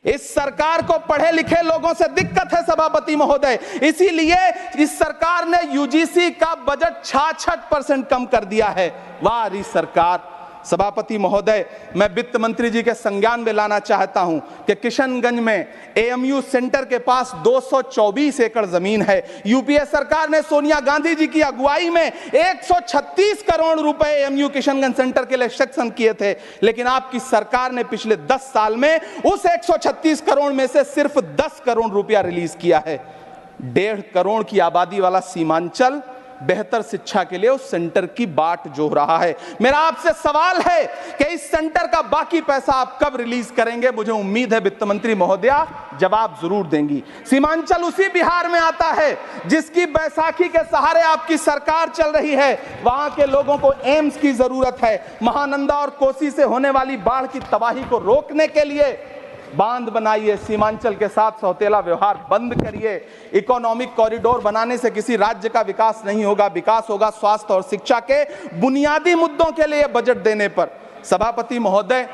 इस सरकार को पढ़े लिखे लोगों से दिक्कत है सभापति महोदय, इसीलिए इस सरकार ने यूजीसी का बजट 66% कम कर दिया है। वाह इस सरकार। सभापति महोदय, मैं वित्त मंत्री जी के संज्ञान में लाना चाहता हूं कि किशनगंज में एएमयू सेंटर के पास 224 एकड़ जमीन है। यूपीए सरकार ने सोनिया गांधी जी की अगुवाई में 136 करोड़ रुपए एएमयू किशनगंज सेंटर के लिए सेक्शन किए थे, लेकिन आपकी सरकार ने पिछले 10 साल में उस 136 करोड़ में से सिर्फ 10 करोड़ रुपया रिलीज किया है। 1.5 करोड़ की आबादी वाला सीमांचल बेहतर शिक्षा के लिए उस सेंटर की बाट जोह रहा है। मेरा आपसे सवाल है कि इस सेंटर का बाकी पैसा आप कब रिलीज करेंगे? मुझे उम्मीद है वित्त मंत्री महोदया जवाब जरूर देंगी। सीमांचल उसी बिहार में आता है जिसकी बैसाखी के सहारे आपकी सरकार चल रही है। वहां के लोगों को एम्स की जरूरत है। महानंदा और कोसी से होने वाली बाढ़ की तबाही को रोकने के लिए बांध बनाइए, सीमांचल के साथ सौतेला व्यवहार बंद करिए। इकोनॉमिक कॉरिडोर बनाने से किसी राज्य का विकास नहीं होगा, विकास होगा स्वास्थ्य और शिक्षा के बुनियादी मुद्दों के लिए बजट देने पर। सभापति महोदय,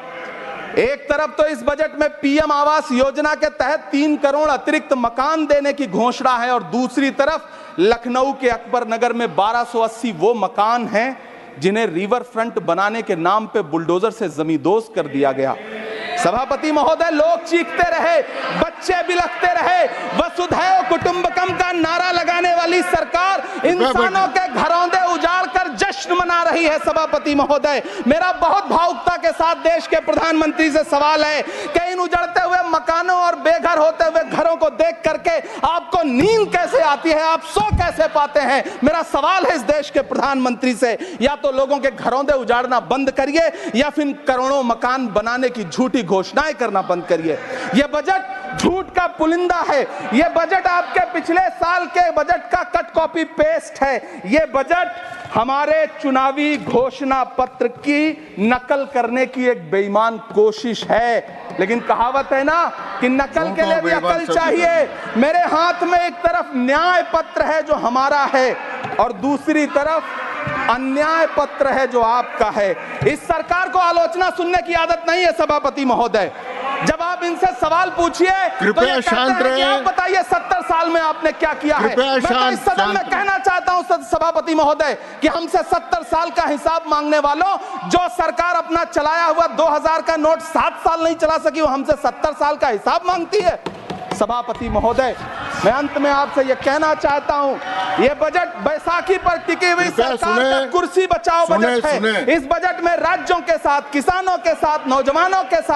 एक तरफ तो इस बजट में पीएम आवास योजना के तहत 3 करोड़ अतिरिक्त मकान देने की घोषणा है और दूसरी तरफ लखनऊ के अकबर नगर में 1280 वो मकान हैं जिन्हें रिवर फ्रंट बनाने के नाम पे बुलडोजर से जमींदोज कर दिया गया। सभापति महोदय, लोग चीखते रहे, बच्चे बिलखते रहे, वसुधैव कुटुंबकम का नारा लगाने वाली सरकार इंसानों के घरौंदे उजाड़ कर जश्न मना रही है। सभापति महोदय, मेरा बहुत भावुकता के साथ देश के प्रधानमंत्री से सवाल है कि इन उजड़ते हुए मकानों और बेघर होते हुए घरों को देख करके आपको नींद कैसे आती है, आप सो कैसे पाते हैं? मेरा सवाल है इस देश के प्रधानमंत्री से, या तो लोगों के घरौंदे उजाड़ना बंद करिए या फिर करोड़ों मकान बनाने की झूठी घोषणाएं करना बंद करिए। यह बजट झूठ का पुलिंदा है। यह बजट आपके पिछले साल के बजट का कट कॉपी पेस्ट है। यह बजट हमारे चुनावी घोषणा पत्र की नकल करने की एक बेईमान कोशिश है। लेकिन कहावत है ना कि नकल के लिए भी अकल चाहिए। मेरे हाथ में एक तरफ न्याय पत्र है जो हमारा है और दूसरी तरफ अन्याय पत्र है जो आपका है। इस सरकार को आलोचना सुनने की आदत नहीं है सभापति महोदय। जब आप इनसे सवाल पूछिए तो ये कहते हैं कि आप बताइए 70 साल में आपने क्या किया है। मैं तो इस सदन में कहना चाहता हूं सभापति महोदय कि हमसे 70 साल का हिसाब मांगने वालों, जो सरकार अपना चलाया हुआ 2000 का नोट 7 साल नहीं चला सकी, वो हमसे 70 साल का हिसाब मांगती है। सभापति महोदय, मैं अंत में आपसे यह कहना चाहता हूं, यह बजट बैसाखी पर टिकी हुई सरकार का कुर्सी बचाओ बजट है। इस बजट में राज्यों के साथ, किसानों के साथ, नौजवानों के साथ